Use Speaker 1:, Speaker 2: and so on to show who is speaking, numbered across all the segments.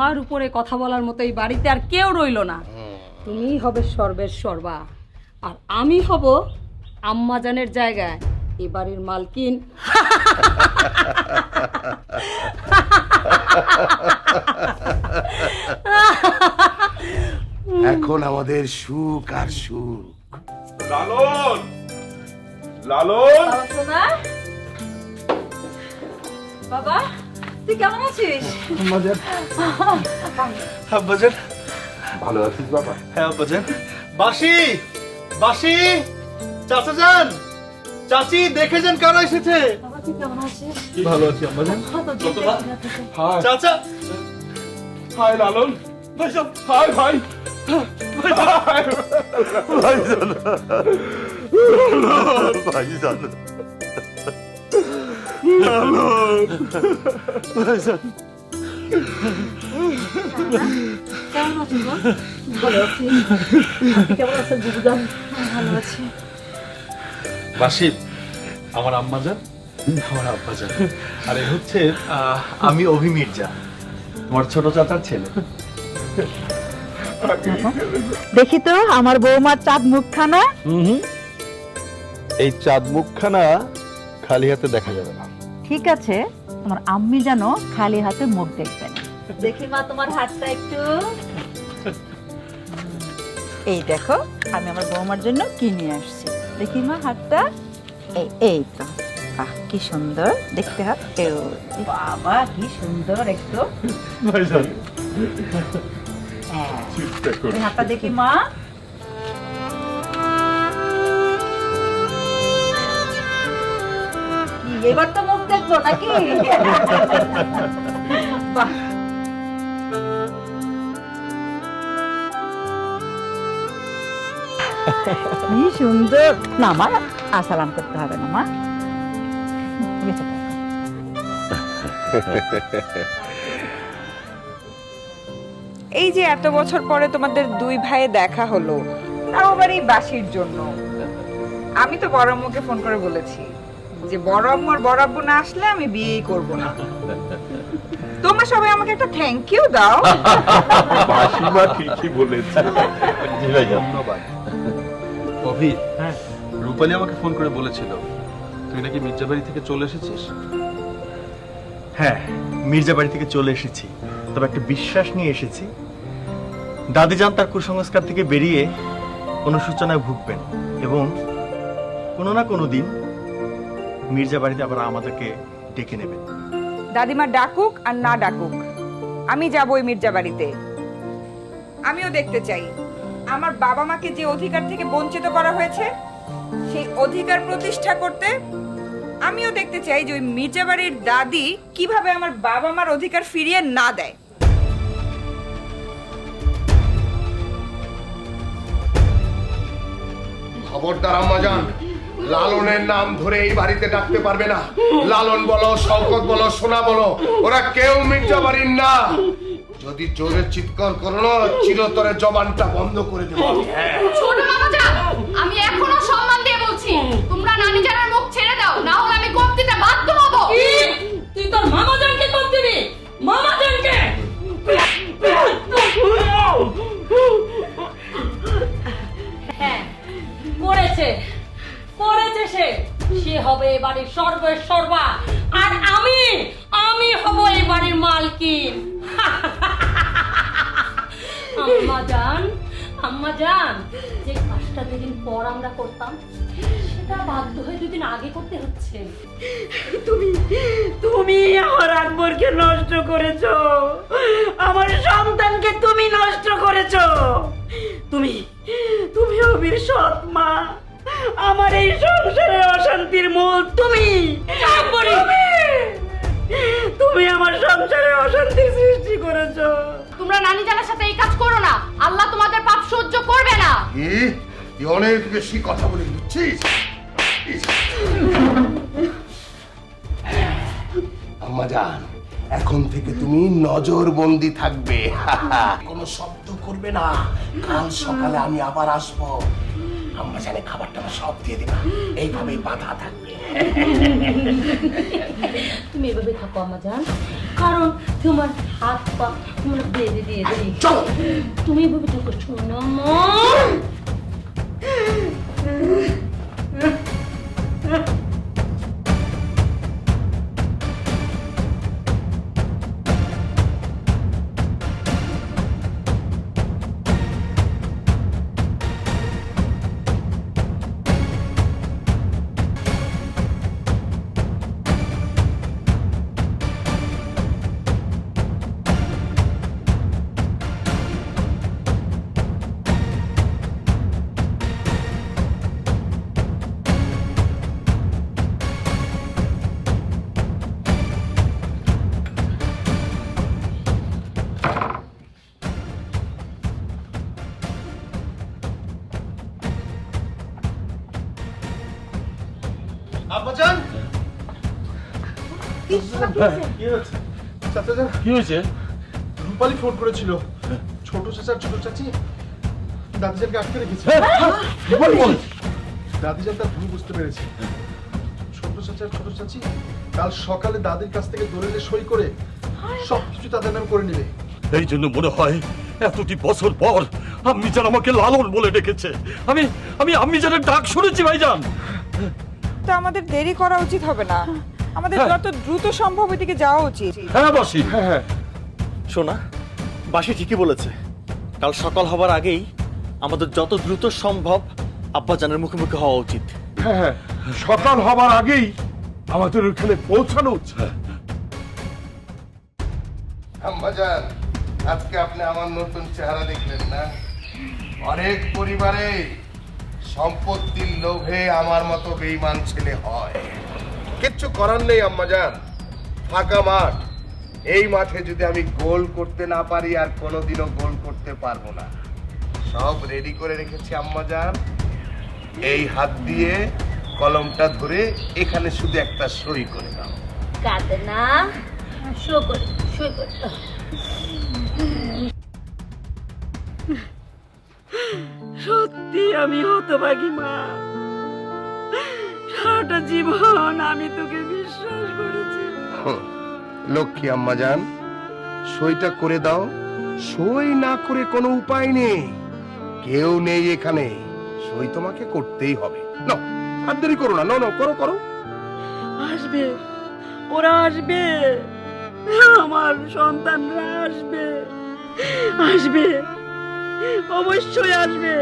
Speaker 1: তোমার উপরে কথা বলার মতো এই বাড়িতে আর কেউ রইল না। তুমিই হবে সর্বের সর্বা, আর আমি হব আম্মাজানের জায়গায় এ বাড়ির মালকিন।
Speaker 2: এখন আমাদের সুখ আর সুখ।
Speaker 3: লালন, লালন,
Speaker 1: বাবা তুই কেমন আছিস?
Speaker 3: আব্বাজান
Speaker 2: ভালো আছিস বাবা?
Speaker 3: হ্যাঁ আব্বাজান। বাসি, বাসি, চাচা যান, চাচি দেখে যান কারা এসেছে।
Speaker 1: বাবা তুই কেমন আছিস?
Speaker 3: ভালো আছি আব্বাজান।
Speaker 1: বাবা
Speaker 3: চাচা, হাই লালন, ভাইজান, হাই ভাই,
Speaker 2: ভাইজান, ভাইজান, ভাইজান।
Speaker 1: কেমন আছিস? ভালো আছি। কেমন আছেন বুবুজান? ভালো আছি।
Speaker 3: বাসি আমার আম্মাজান, আমার আব্বাজান, আর এ হচ্ছে আমি অভি মির্জা, তোমার ছোট চাচার ছেলে।
Speaker 4: দেখি তো আমার বৌমার চাঁদ মুখখানা।
Speaker 3: এই চাঁদ মুখখানা খালি হাতে দেখা যাবে না।
Speaker 4: ঠিক আছে, তোমার আম্মি যেন খালি হাতে মুখ দেখবে না। দেখি মা তোমার হাতটা একটু। এই দেখো আমি আমার বৌমার জন্য কি নিয়ে আসছি। দেখি মা হাতটা। এই এই তো, বাহ কি সুন্দর দেখতে হাত। বাবা কি সুন্দর একটু।
Speaker 3: ভাইজান
Speaker 4: হ্যাঁ, এই হাতটা দেখি মা। এবার তো মুখ দেখবো নাকি? বাহ কি সুন্দর। না মা আসালাম করতে হবে না মা। বেঁচে থাকো।
Speaker 5: এই যে এত বছর পরে তোমাদের দুই ভাইয়ে দেখা হলো, তাও আবার এই বাসির জন্য। আমি তো বড় আম্মুকে ফোন করে বলেছি যে বড় আম্মু আর বড় আব্বু না আসলে আমি বিয়েই করব না। তোমরা সবাই আমাকে একটা থ্যাংক ইউ দাও।
Speaker 3: মাসিমা ঠিকই বলেছে। জি ভাইজান, ধন্যবাদ। অভি, হ্যাঁ, রূপালী আমাকে ফোন করে বলেছিল তুই নাকি মির্জাবাড়ি থেকে চলে এসেছিস।
Speaker 6: হ্যাঁ, মির্জাবাড়ি থেকে চলে এসেছি, তবে একটা বিশ্বাস নিয়ে এসেছি। দাদিজান তার কুসংস্কার থেকে বেরিয়ে অনুশোচনায় ভুগবেন এবং কোনো না কোনো দিন মির্জাবাড়িতে আবার আমাদেরকে ডেকে নেবেন।
Speaker 5: দাদিমা ডাকুক আর না ডাকুক, আমি যাবই মির্জা বাড়িতে। আমিও দেখতে চাই আমার বাবা মাকে যে অধিকার থেকে বঞ্চিত করা হয়েছে সেই অধিকার প্রতিষ্ঠা করতে। আমিও দেখতে চাই যে ওই মির্জা বাড়ির দাদি কিভাবে আমার বাবা মার অধিকার ফিরিয়ে না দেয়।
Speaker 2: খবরদার আম্মাজান, লালনের নাম ধরে এই বাড়িতে ডাকতে পারবে না। লালন বলো, শওকত বলো, সোনা বলো, ওরা কেউ মির্জা বাড়ির না। যদি জোরে চিৎকার করো না, চিরতরে জবানটা বন্ধ করে দেবো। হ্যাঁ,
Speaker 7: ছোট মামাজান, আমি এখনো সম্মান দিয়ে বলছি তোমরা নানি জানার মুখ ছেড়ে দাও, না হলে আমি কোপ দিতে বাধ্য হব।
Speaker 1: তুই তোর মামাজানকে কোপ দিবি? মামাজানকে? হ্যাঁ, করেছে করেছে সে। সে হবে এ বাড়ির সর্বের সর্বা, আর আমি হব এই বাড়ির মালকিন। আম্মাজান, যে কাজটা দুদিন পর আমরা করতাম সেটা বাধ্য হয়ে দুদিন আগে করতে হচ্ছে।
Speaker 4: তুমি আমার আকবরকে নষ্ট করেছো, আমার সন্তানকে তুমি নষ্ট করেছো। তুমি তুমি অবির সৎ মা, আমার এই সংসারের অশান্তির মূল তুমি। তুমি আমার সংসারে অশান্তি সৃষ্টি করেছো।
Speaker 7: তোমরা নানি জানার সাথে এই কাজ করো না, আল্লাহ তোমাদের পাপ সহ্য করবে না।
Speaker 2: তুই অনেক বেশি কথা বলে দিচ্ছিস। আম্মাজান, এখন থেকে তুমি নজরবন্দি থাকবে। কোনো শব্দ করবে না। কাল সকালে আমি আবার আসবো। আম্মাজানে খাবারটা সব দিয়ে দিবা, এইভাবেই বাধা থাকবে।
Speaker 1: তুমি এভাবে থাকো আম্মাজান, কারণ তোমার হাত পা তোমরা বেঁধে দিয়েছি।
Speaker 2: চলো।
Speaker 1: তুমি এভাবে তো করছো না মা।
Speaker 2: আব্বাজান
Speaker 6: কি হয়েছে? চাচা যান,
Speaker 3: কি হয়েছে?
Speaker 6: রূপালী ফোন করেছিল। ছোট চাচার ছোট চাচি দাদিজানকে আটকে রেখেছে। দাদিজান তার ভুল বুঝতে পেরেছে। ছোট চাচার ছোট চাচি কাল সকালে দাদির কাছ থেকে দলিলে সই করে সবকিছু তাদের নাম করে নেবে।
Speaker 8: এই জন্য মনে হয় এতটি বছর পর আম্মি জান আমাকে লালন বলে ডেকেছে। আমি আমি আম্মি জানের ডাক শুনেছি ভাইজান।
Speaker 5: তো আমাদের দেরি করা উচিত হবে না, আমাদের যত দ্রুত সম্ভব ওইদিকে যাওয়া উচিত।
Speaker 8: হ্যাঁ বাসি,
Speaker 6: শোনা, বাসি ঠিকই বলেছে। কাল সকাল হবার আগেই আমাদের যত দ্রুত সম্ভব আব্বাজানের মুখোমুখি হওয়া উচিত।
Speaker 2: হ্যাঁ, সকাল হবার আগেই আমাদের ওখানে পৌঁছানো উচিত। আম্মাজান, আজকে আপনি আমার নতুন চেহারা দেখলেন না? অনেক পরিবারে সম্পত্তির লোভে আমার মতো বেঈমান ছেলে হয়। কিচ্ছু করার নেই আম্মাজান, ফাঁকা মাঠ। এই মাঠে যদি আমি গোল করতে না পারি আর কোনোদিনও গোল করতে পারবো না। সব রেডি করে রেখেছি আম্মাজান। এই হাত দিয়ে কলমটা ধরে এখানে শুধু একটা সই করে দাও।
Speaker 1: কাঁদে না, সই করে দাও।
Speaker 4: সত্যি আমি হতভাগী মা। সারাটা জীবন আমি তোকে বিশ্বাস করেছি।
Speaker 2: লক্ষ্মী আম্মাজান, সইটা করে দাও। সই না করে কোনো উপায় নেই, কেউ নেই এখানে। সই তোমাকে করতেই হবে। নাও, আর দেরি করো না। নাও, করো করো।
Speaker 4: আসবে, ওরা আসবে, আমার সন্তানরা আসবে, আসবে, অবশ্যই আসবে।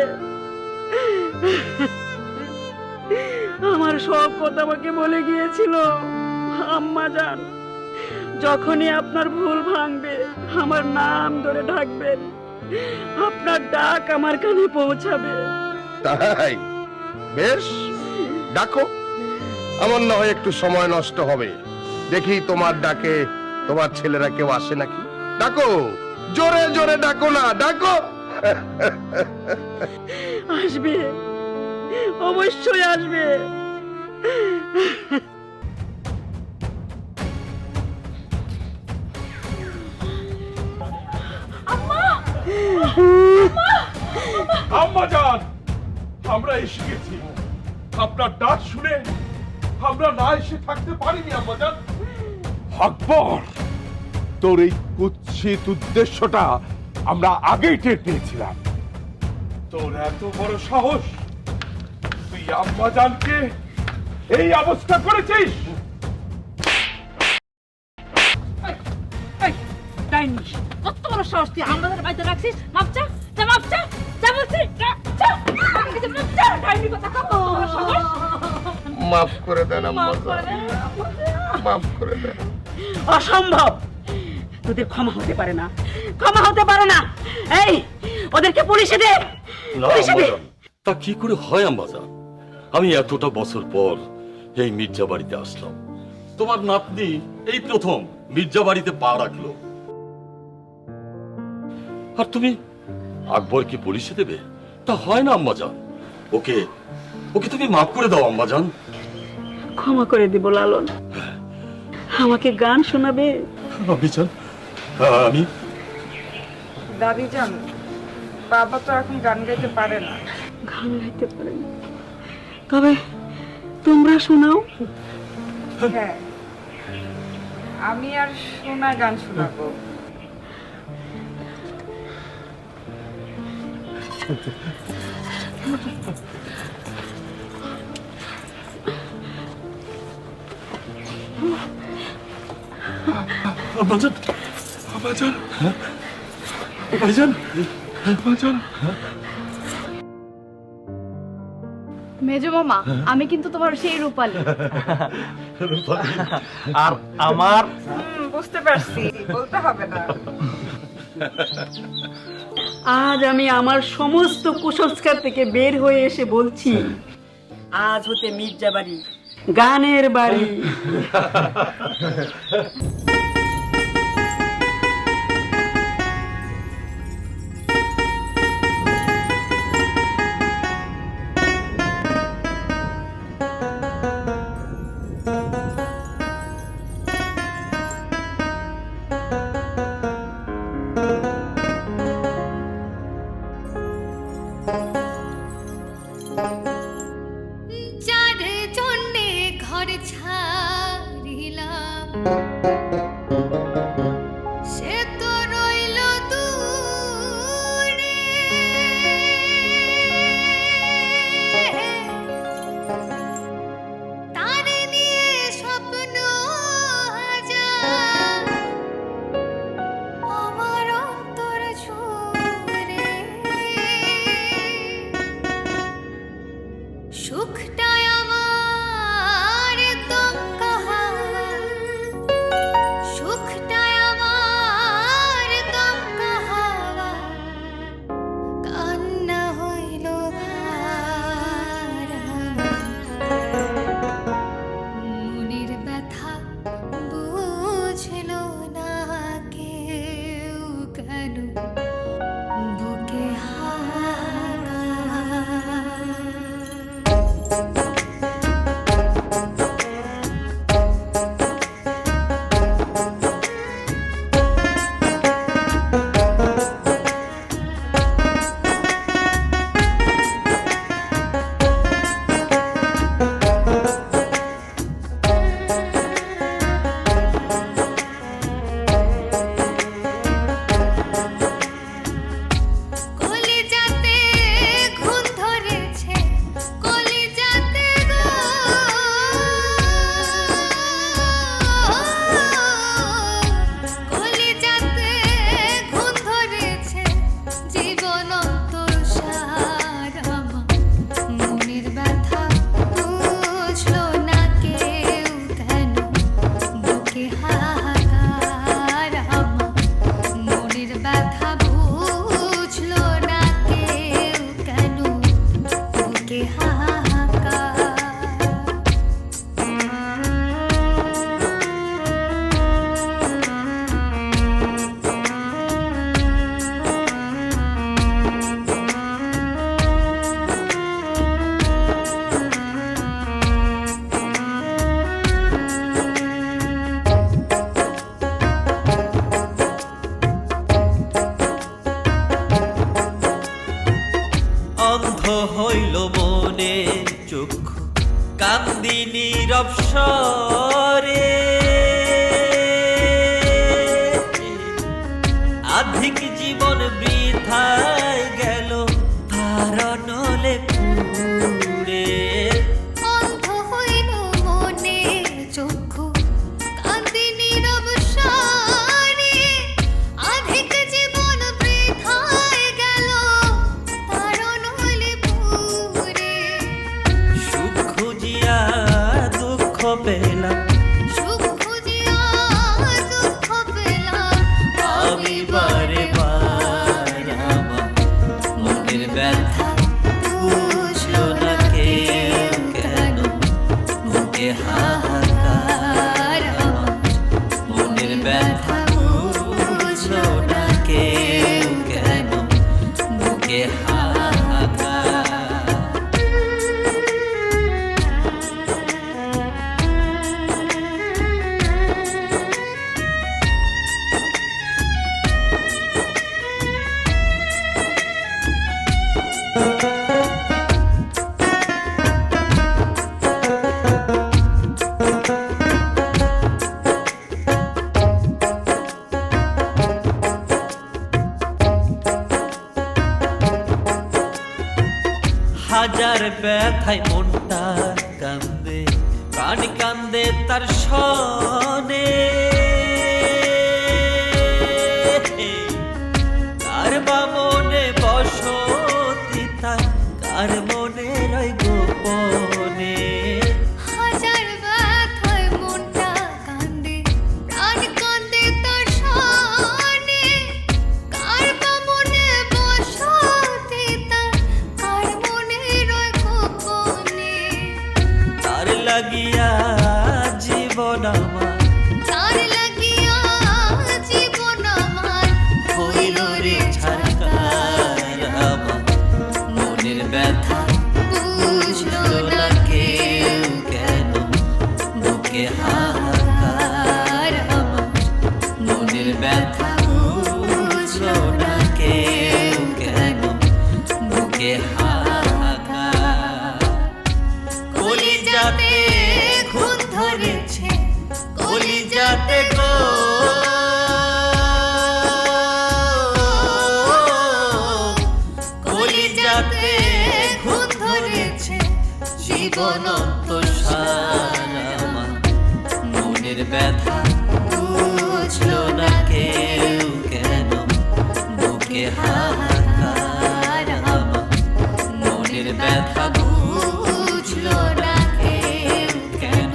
Speaker 4: আমার সব কথা আমাকে বলে গিয়েছিল আম্মা জান, যখনই আপনার ভুল ভাঙবে আমার নাম ধরে ডাকবেন, আপনার ডাক আমার কানে পৌঁছাবে।
Speaker 2: তাই বেশ, ডাকো। আমার না হয় একটু সময় নষ্ট হবে। দেখি তোমার ডাকে তোমার ছেলেরা কেউ আসে নাকি। ডাকো, জোরে জোরে ডাকো না, ডাকো।
Speaker 4: আসবে, অবশ্যই আসবে।
Speaker 8: আম্মাজান, আমরা এসে গেছি। আপনার ডাক শুনে আমরা না এসে থাকতে পারিনি আম্মাজান।
Speaker 9: আকবর, তোর এই কুৎসিত উদ্দেশ্যটা আমরা আগেই টের পেয়েছিলাম।
Speaker 8: তোর এত বড় সাহস, তুই আম্মাজানকে এই অবস্থা করেছিস?
Speaker 1: কত বড় সাহস তুই আমাদের বাড়িতে রাখছিস? মাপচা, যা মাপচা, যা বলছি,
Speaker 2: মাফ করে দেন আম্মাজান, মাফ করে দেন।
Speaker 4: অসম্ভব, তোদের ক্ষমা হতে পারে না, ক্ষমা হতে পারে না। এই ওদেরকে পুলিশে দে,
Speaker 8: না
Speaker 4: পুলিশে দে।
Speaker 8: আম্মাজান, তা কি করে হয় আম্মাজান? আমি এতটা বছর পর এই মির্জা বাড়িতে আসলাম। তোমার নাতনি এই প্রথম মির্জা বাড়িতে পা রাখলো, আর তুমি আকবরকে পুলিশে দেবে? তা হয় না আম্মাজান। ওকে ওকে তুমি মাফ করে দাও আম্মাজান।
Speaker 4: ক্ষমা করে দিব লালন। আমাকে গান শোনাবে?
Speaker 8: আম্মিজান, আমি
Speaker 5: দাদিজান, বাবা তো এখন গান গাইতে পারে না।
Speaker 4: গান গাইতে পারে না, তবে তোমরা শোনাও।
Speaker 5: হ্যাঁ, আমি আর শোনা গান শোনাবো।
Speaker 3: আম্মাজান, আম্মাজান, ভাইজান, আম্মাজান।
Speaker 7: মেজো মামা, আমি কিন্তু তোমার সেই রূপালী।
Speaker 6: আর আমার
Speaker 5: বুঝতে পারছি, বলতে হবে না।
Speaker 4: আজ আমি আমার সমস্ত কুসংস্কার থেকে বের হয়ে এসে বলছি, আজ হতে মির্জাবাড়ি গানের বাড়ি।
Speaker 7: যার জন্যে ঘর ছাড়িলাম সে তো রইল দূরে। তারে নিয়ে স্বপ্ন হাজার আমার অন্তর ছুঁড়ে। সুখটাই আমার দম কাহা, সুখটাই আমার দম কাহা, কান্না হইল ভার মনের ব্যথা বুঝল না কেউ কেন বুকে হারা। কলিজাতে ঘুম ধরেছে, কলিজাতে গো, কলিজাতে ঘুম ধরেছে, জীবন অন্তঃসার আমার মনের ব্যথা বুঝলো না কেউ কেন বুকে হাহাকার আমার মনের ব্যথা বুঝলো না কেউ কেন বুকে হাহাকার।
Speaker 10: অন্ধ হইল মনে চক্ষু কান্দি নীরব স্বরে, আধিক জীবন বৃথায় গেল তারণলে পুরে।
Speaker 7: অন্ধ হইল মনে চক্ষু কান্দি নীরব স্বরে, আধিক জীবন বৃথায় গেল তারণ হইলে পুরে।
Speaker 10: সুখ খুঁজিয়া দুঃখ পেলাম,
Speaker 7: সুখ খুঁজিয়া দুঃখ পেলাম
Speaker 10: আমি বারে বার আমার মনের ব্যথা বুঝলো না কেউ কেন বুকে হাহাকার আমার মনের ব্যথা বুঝলো না কেউ কেন বুকে হাহাকার। হাজার ব্যথায় মনটা কান্দে, প্রাণ কান্দে তার সনে। কার বা মনে বসতি তার, কার মনে রয় গোপনে।
Speaker 7: হাজার ব্যথায় মনটা কান্দে, প্রাণ কান্দে তার সনে। কার বা মনে বসতি তার, কার মনে রয় গোপনে।
Speaker 10: তার লাগিয়া জীবন আমার,
Speaker 7: তার লাগিয়া জীবন আমার
Speaker 10: হইল রে ছারকার। আমার মনের ব্যথা
Speaker 7: বুঝলো
Speaker 10: না কেউ কেন, বুকে হাহাকার। আমার মনের ব্যথা বুঝলো না কেউ কেন, বুকে হাহাকার। কলিজাতে
Speaker 7: খুন ধরেছে,
Speaker 10: কলিজাতে গো, কলিজাতে
Speaker 7: খুন ধরেছে
Speaker 10: জীবন অন্তঃসার। আমার মনের ব্যথা বুঝলো না কেউ কেন, বুকে হাহাকার। আমার মনের ব্যথা বুঝলো না কেউ কেন,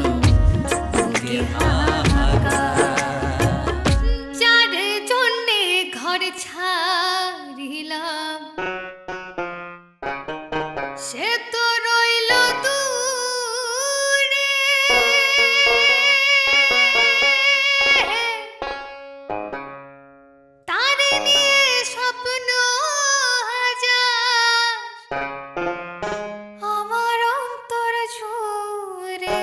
Speaker 10: বুকে হাহাকার।
Speaker 7: যার জন্যে ঘর ছাড়িলাম, সে তো রইল দূরে। তার নিয়ে স্বপ্ন হাজার, আমার অন্তর জুড়ে।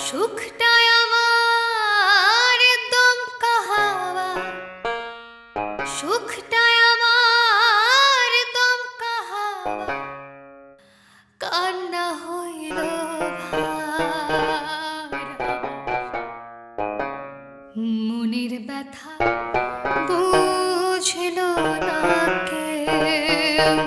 Speaker 7: সুখটাই আমার দম কাহাওয়া, সুখটাই আমার দম কাহাওয়া। কান্না হইল ভার, মনের ব্যথা বুঝল না কেউ